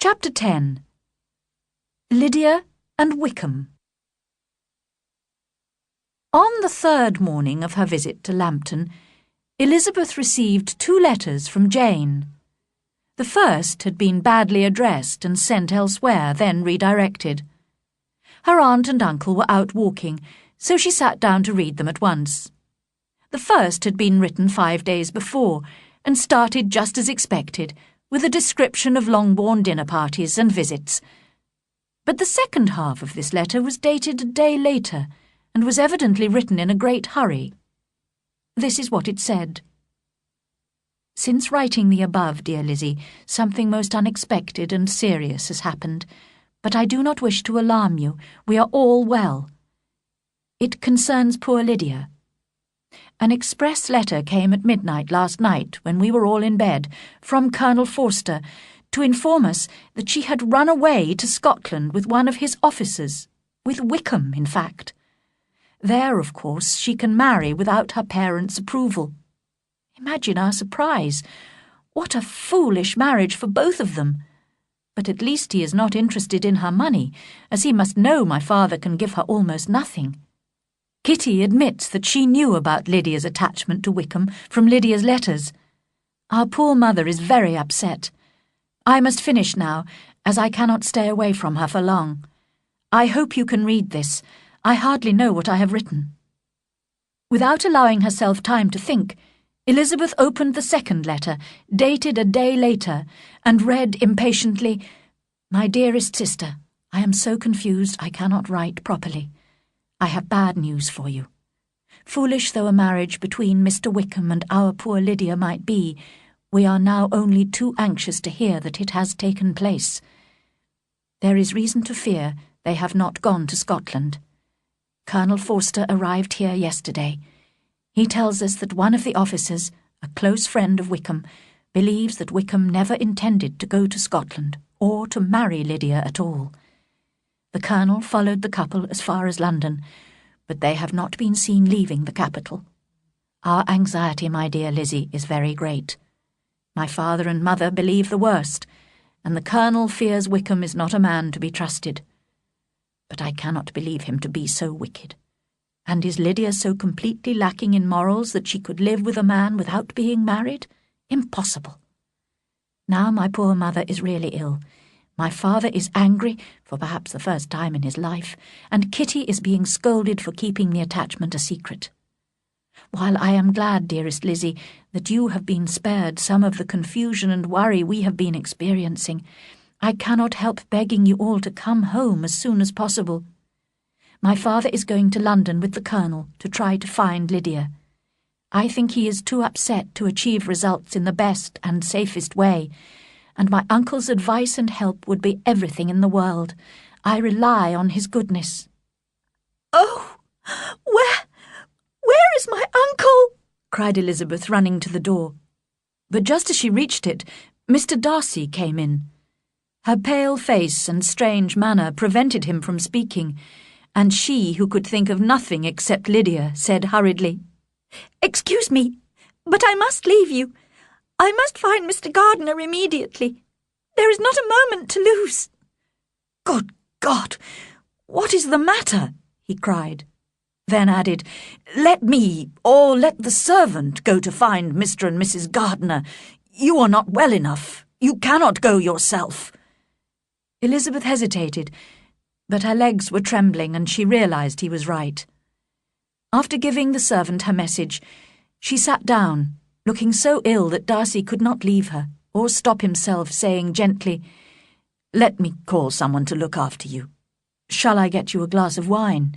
Chapter 10. Lydia and Wickham. On the third morning of her visit to Lambton, Elizabeth received 2 letters from Jane. The first had been badly addressed and sent elsewhere, then redirected. Her aunt and uncle were out walking, so she sat down to read them at once. The first had been written 5 days before, and started just as expected, with a description of Longbourn dinner parties and visits. But the second half of this letter was dated a day later, and was evidently written in a great hurry. This is what it said. Since writing the above, dear Lizzie, something most unexpected and serious has happened, but I do not wish to alarm you. We are all well. It concerns poor Lydia. An express letter came at midnight last night, when we were all in bed, from Colonel Forster, to inform us that she had run away to Scotland with one of his officers, with Wickham, in fact. There, of course, she can marry without her parents' approval. Imagine our surprise. What a foolish marriage for both of them. But at least he is not interested in her money, as he must know my father can give her almost nothing. Kitty admits that she knew about Lydia's attachment to Wickham from Lydia's letters. Our poor mother is very upset. I must finish now, as I cannot stay away from her for long. I hope you can read this. I hardly know what I have written. Without allowing herself time to think, Elizabeth opened the second letter, dated a day later, and read impatiently, "My dearest sister, I am so confused I cannot write properly. I have bad news for you. Foolish though a marriage between Mr. Wickham and our poor Lydia might be, we are now only too anxious to hear that it has taken place. There is reason to fear they have not gone to Scotland. Colonel Forster arrived here yesterday. He tells us that one of the officers, a close friend of Wickham, believes that Wickham never intended to go to Scotland or to marry Lydia at all. The Colonel followed the couple as far as London, but they have not been seen leaving the capital. Our anxiety, my dear Lizzie, is very great. My father and mother believe the worst, and the Colonel fears Wickham is not a man to be trusted. But I cannot believe him to be so wicked. And is Lydia so completely lacking in morals that she could live with a man without being married? Impossible. Now my poor mother is really ill. My father is angry, for perhaps the first time in his life, and Kitty is being scolded for keeping the attachment a secret. While I am glad, dearest Lizzie, that you have been spared some of the confusion and worry we have been experiencing, I cannot help begging you all to come home as soon as possible. My father is going to London with the Colonel to try to find Lydia. I think he is too upset to achieve results in the best and safest way, and my uncle's advice and help would be everything in the world. I rely on his goodness." "Oh, where is my uncle?" cried Elizabeth, running to the door. But just as she reached it, Mr. Darcy came in. Her pale face and strange manner prevented him from speaking, and she, who could think of nothing except Lydia, said hurriedly, "Excuse me, but I must leave you. I must find Mr. Gardiner immediately. There is not a moment to lose." "Good God! What is the matter?" he cried. Then added, "Let me, or let the servant, go to find Mr. and Mrs. Gardiner. You are not well enough. You cannot go yourself." Elizabeth hesitated, but her legs were trembling and she realized he was right. After giving the servant her message, she sat down, looking so ill that Darcy could not leave her, or stop himself, saying gently, "Let me call someone to look after you. Shall I get you a glass of wine?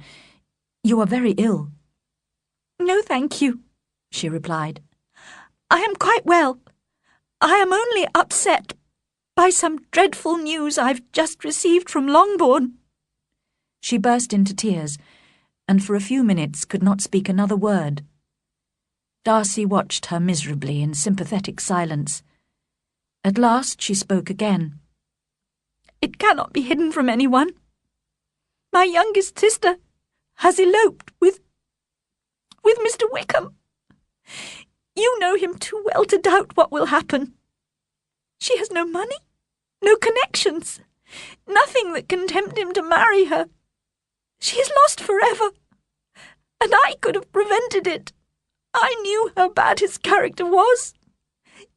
You are very ill." "No, thank you," she replied. "I am quite well. I am only upset by some dreadful news I've just received from Longbourn." She burst into tears, and for a few minutes could not speak another word. Darcy watched her miserably in sympathetic silence. At last she spoke again. "It cannot be hidden from anyone. My youngest sister has eloped with Mr. Wickham. You know him too well to doubt what will happen. She has no money, no connections, nothing that can tempt him to marry her. She is lost forever, and I could have prevented it. I knew how bad his character was.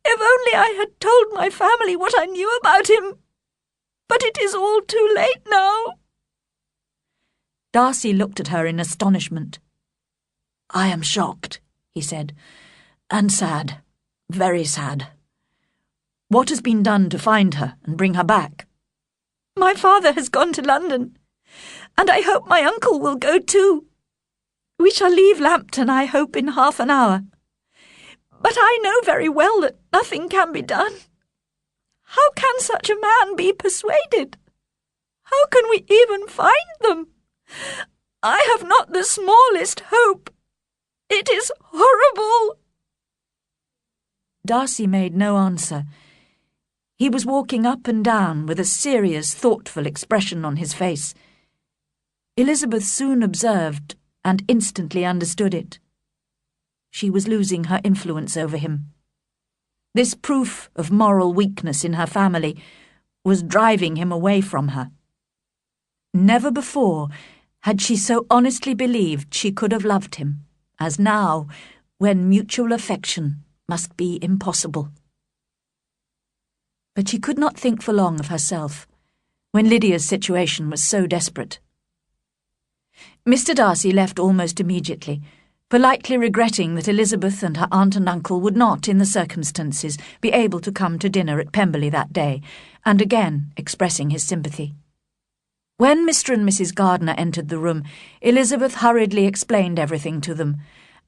If only I had told my family what I knew about him. But it is all too late now." Darcy looked at her in astonishment. "I am shocked," he said, "and sad, very sad. What has been done to find her and bring her back?" "My father has gone to London, and I hope my uncle will go too. We shall leave Lambton, I hope, in half an hour. But I know very well that nothing can be done. How can such a man be persuaded? How can we even find them? I have not the smallest hope. It is horrible." Darcy made no answer. He was walking up and down with a serious, thoughtful expression on his face. Elizabeth soon observed and instantly understood it. She was losing her influence over him. This proof of moral weakness in her family was driving him away from her. Never before had she so honestly believed she could have loved him, as now, when mutual affection must be impossible. But she could not think for long of herself, when Lydia's situation was so desperate. Mr. Darcy left almost immediately, politely regretting that Elizabeth and her aunt and uncle would not, in the circumstances, be able to come to dinner at Pemberley that day, and again expressing his sympathy. When Mr. and Mrs. Gardiner entered the room, Elizabeth hurriedly explained everything to them,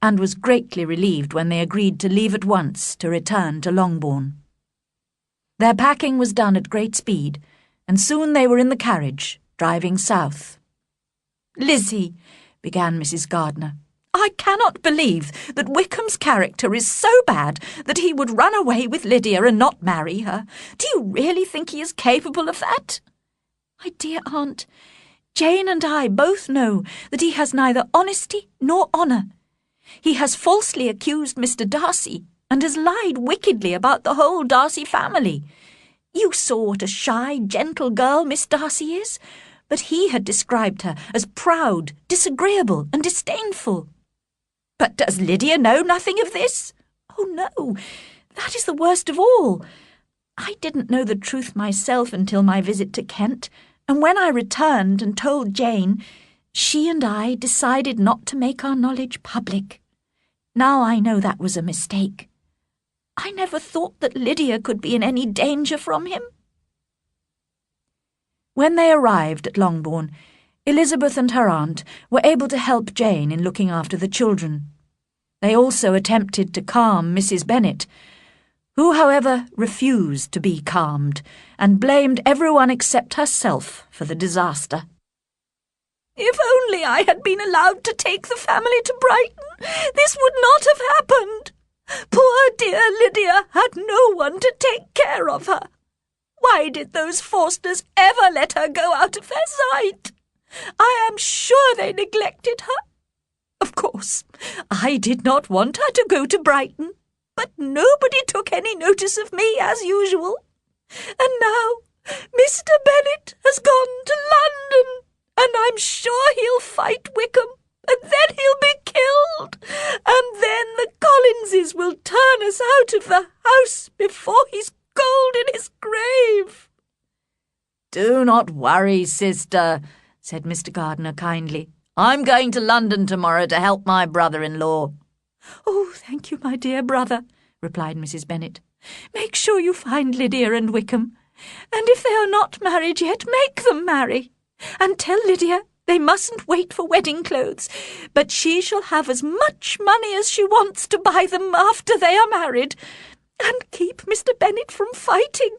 and was greatly relieved when they agreed to leave at once to return to Longbourn. Their packing was done at great speed, and soon they were in the carriage, driving south. "Lizzie," began Mrs. Gardiner, "I cannot believe that Wickham's character is so bad that he would run away with Lydia and not marry her. Do you really think he is capable of that?" "My dear aunt, Jane and I both know that he has neither honesty nor honour. He has falsely accused Mr. Darcy, and has lied wickedly about the whole Darcy family. You saw what a shy, gentle girl Miss Darcy is, but he had described her as proud, disagreeable, and disdainful." "But does Lydia know nothing of this?" "Oh, no, that is the worst of all. I didn't know the truth myself until my visit to Kent, and when I returned and told Jane, she and I decided not to make our knowledge public. Now I know that was a mistake. I never thought that Lydia could be in any danger from him." When they arrived at Longbourn, Elizabeth and her aunt were able to help Jane in looking after the children. They also attempted to calm Mrs. Bennet, who, however, refused to be calmed, and blamed everyone except herself for the disaster. "If only I had been allowed to take the family to Brighton, this would not have happened. Poor dear Lydia had no one to take care of her. Why did those Forsters ever let her go out of their sight? I am sure they neglected her. Of course, I did not want her to go to Brighton, but nobody took any notice of me as usual. And now Mr. Bennet has gone to London, and I'm sure he'll fight Wickham, and then he'll be killed, and then the Collinses will turn us out of the house before he's cold in his grave." "Do not worry, sister," said Mr. Gardiner kindly. "I'm going to London tomorrow to help my brother-in-law." "Oh, thank you, my dear brother," replied Mrs. Bennet. "Make sure you find Lydia and Wickham, and if they are not married yet, make them marry. And tell Lydia they mustn't wait for wedding clothes, but she shall have as much money as she wants to buy them after they are married. And keep Mr. Bennet from fighting.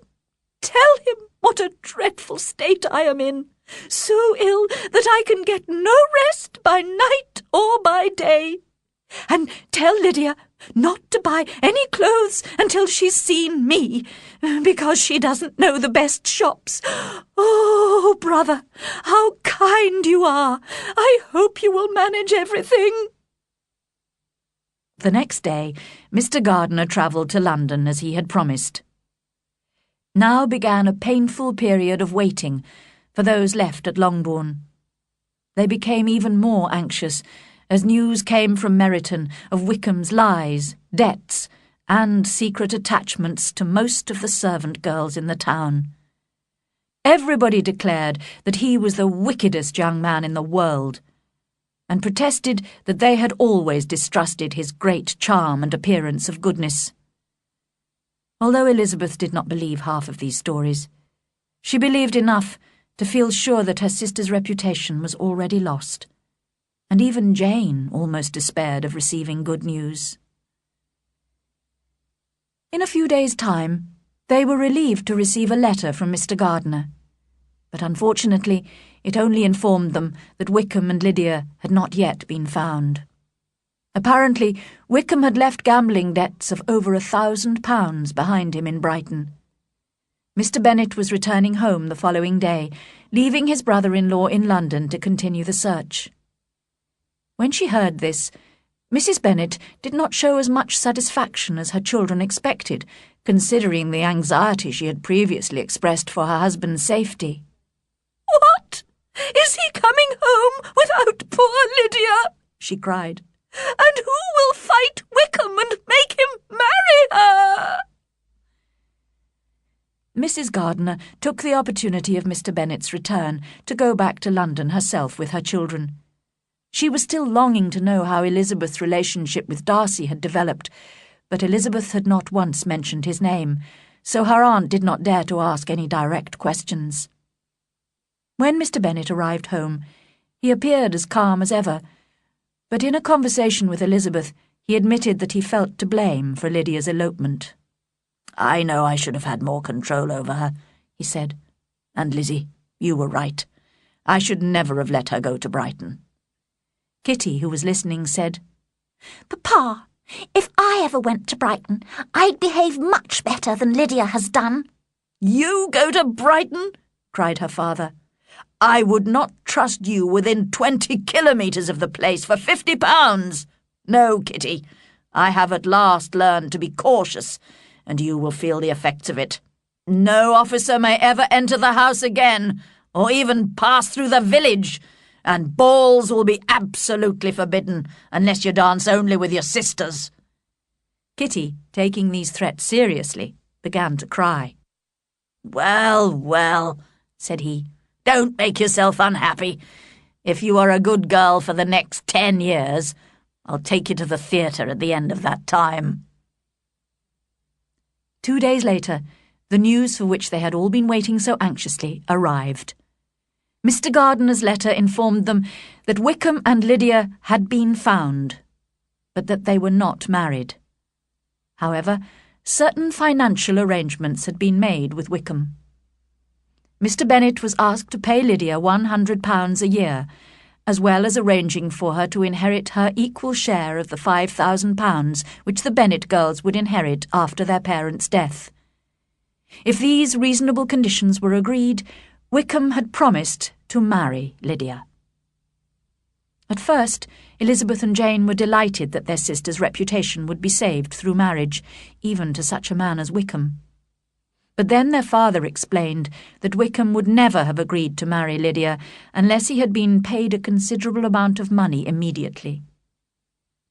Tell him what a dreadful state I am in, so ill that I can get no rest by night or by day. And tell Lydia not to buy any clothes until she's seen me, because she doesn't know the best shops. Oh, brother, how kind you are! I hope you will manage everything." The next day, Mr. Gardiner travelled to London as he had promised. Now began a painful period of waiting for those left at Longbourn. They became even more anxious as news came from Meryton of Wickham's lies, debts, and secret attachments to most of the servant girls in the town. Everybody declared that he was the wickedest young man in the world, and protested that they had always distrusted his great charm and appearance of goodness. Although Elizabeth did not believe half of these stories, she believed enough to feel sure that her sister's reputation was already lost, and even Jane almost despaired of receiving good news. In a few days' time, they were relieved to receive a letter from Mr. Gardiner, but unfortunately it only informed them that Wickham and Lydia had not yet been found. Apparently, Wickham had left gambling debts of over £1,000 behind him in Brighton. Mr. Bennet was returning home the following day, leaving his brother-in-law in London to continue the search. When she heard this, Mrs. Bennet did not show as much satisfaction as her children expected, considering the anxiety she had previously expressed for her husband's safety. "What? Is he coming home without poor Lydia?" she cried. "And who will fight Wickham and make him marry her?" Mrs. Gardiner took the opportunity of Mr. Bennet's return to go back to London herself with her children. She was still longing to know how Elizabeth's relationship with Darcy had developed, but Elizabeth had not once mentioned his name, so her aunt did not dare to ask any direct questions. When Mr. Bennet arrived home, he appeared as calm as ever, but in a conversation with Elizabeth, he admitted that he felt to blame for Lydia's elopement. "I know I should have had more control over her," he said. "And Lizzie, you were right. I should never have let her go to Brighton." Kitty, who was listening, said, "Papa, if I ever went to Brighton, I'd behave much better than Lydia has done." "You go to Brighton?" cried her father. "I would not trust you within 20 kilometres of the place for £50. No, Kitty, I have at last learned to be cautious, and you will feel the effects of it. No officer may ever enter the house again, or even pass through the village, and balls will be absolutely forbidden unless you dance only with your sisters." Kitty, taking these threats seriously, began to cry. "Well, well," said he, "don't make yourself unhappy. If you are a good girl for the next 10 years, I'll take you to the theatre at the end of that time." 2 days later, the news for which they had all been waiting so anxiously arrived. Mr. Gardiner's letter informed them that Wickham and Lydia had been found, but that they were not married. However, certain financial arrangements had been made with Wickham. Mr. Bennet was asked to pay Lydia £100 a year, as well as arranging for her to inherit her equal share of the £5,000 which the Bennet girls would inherit after their parents' death. If these reasonable conditions were agreed, Wickham had promised to marry Lydia. At first, Elizabeth and Jane were delighted that their sister's reputation would be saved through marriage, even to such a man as Wickham. But then their father explained that Wickham would never have agreed to marry Lydia unless he had been paid a considerable amount of money immediately.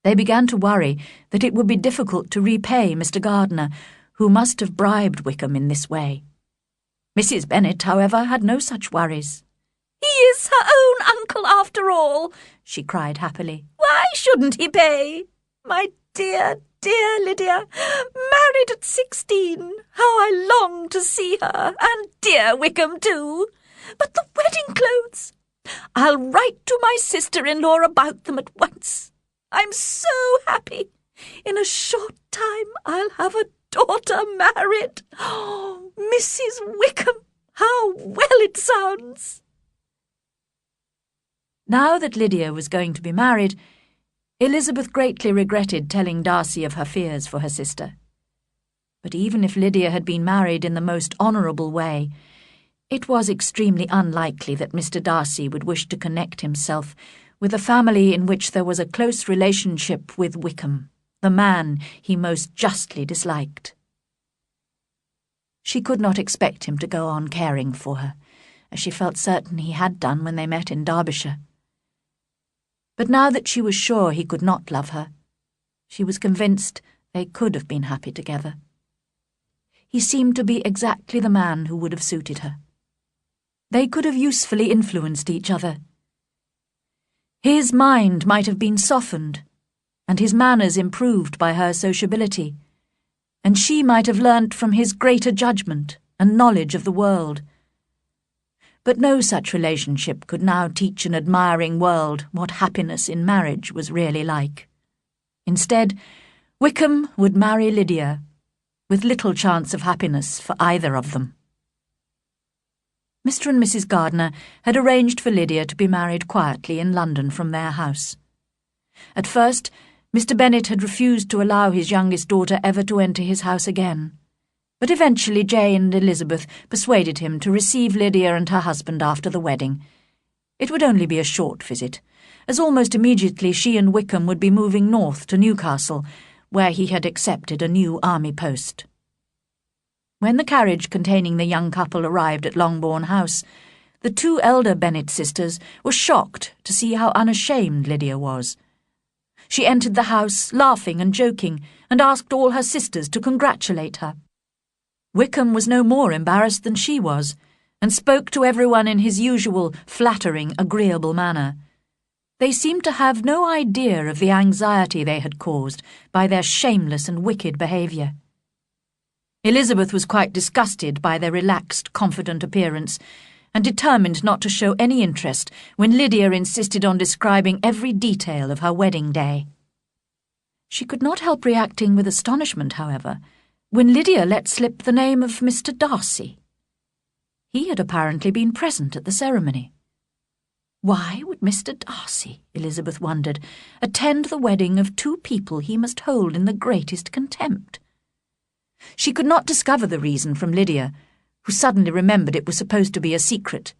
They began to worry that it would be difficult to repay Mr. Gardiner, who must have bribed Wickham in this way. Mrs. Bennet, however, had no such worries. "He is her own uncle after all," she cried happily. "Why shouldn't he pay? My dear, dear Lydia, married at 16. How I long to see her, and dear Wickham too. But the wedding clothes! I'll write to my sister-in-law about them at once. I'm so happy. In a short time I'll have a daughter married. Oh, Mrs. Wickham, how well it sounds!" Now that Lydia was going to be married, Elizabeth greatly regretted telling Darcy of her fears for her sister. But even if Lydia had been married in the most honourable way, it was extremely unlikely that Mr. Darcy would wish to connect himself with a family in which there was a close relationship with Wickham, the man he most justly disliked. She could not expect him to go on caring for her, as she felt certain he had done when they met in Derbyshire. But now that she was sure he could not love her, she was convinced they could have been happy together. He seemed to be exactly the man who would have suited her. They could have usefully influenced each other. His mind might have been softened, and his manners improved by her sociability, and she might have learnt from his greater judgment and knowledge of the world. But no such relationship could now teach an admiring world what happiness in marriage was really like. Instead, Wickham would marry Lydia, with little chance of happiness for either of them. Mr. and Mrs. Gardiner had arranged for Lydia to be married quietly in London from their house. At first, Mr. Bennet had refused to allow his youngest daughter ever to enter his house again, but eventually Jane and Elizabeth persuaded him to receive Lydia and her husband after the wedding. It would only be a short visit, as almost immediately she and Wickham would be moving north to Newcastle, where he had accepted a new army post. When the carriage containing the young couple arrived at Longbourn House, the two elder Bennet sisters were shocked to see how unashamed Lydia was. She entered the house, laughing and joking, and asked all her sisters to congratulate her. Wickham was no more embarrassed than she was, and spoke to everyone in his usual flattering, agreeable manner. They seemed to have no idea of the anxiety they had caused by their shameless and wicked behaviour. Elizabeth was quite disgusted by their relaxed, confident appearance, and determined not to show any interest when Lydia insisted on describing every detail of her wedding day. She could not help reacting with astonishment, however, when Lydia let slip the name of Mr. Darcy. He had apparently been present at the ceremony. Why would Mr. Darcy, Elizabeth wondered, attend the wedding of two people he must hold in the greatest contempt? She could not discover the reason from Lydia, who suddenly remembered it was supposed to be a secret,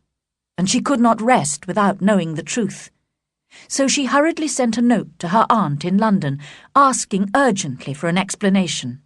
and she could not rest without knowing the truth. So she hurriedly sent a note to her aunt in London, asking urgently for an explanation.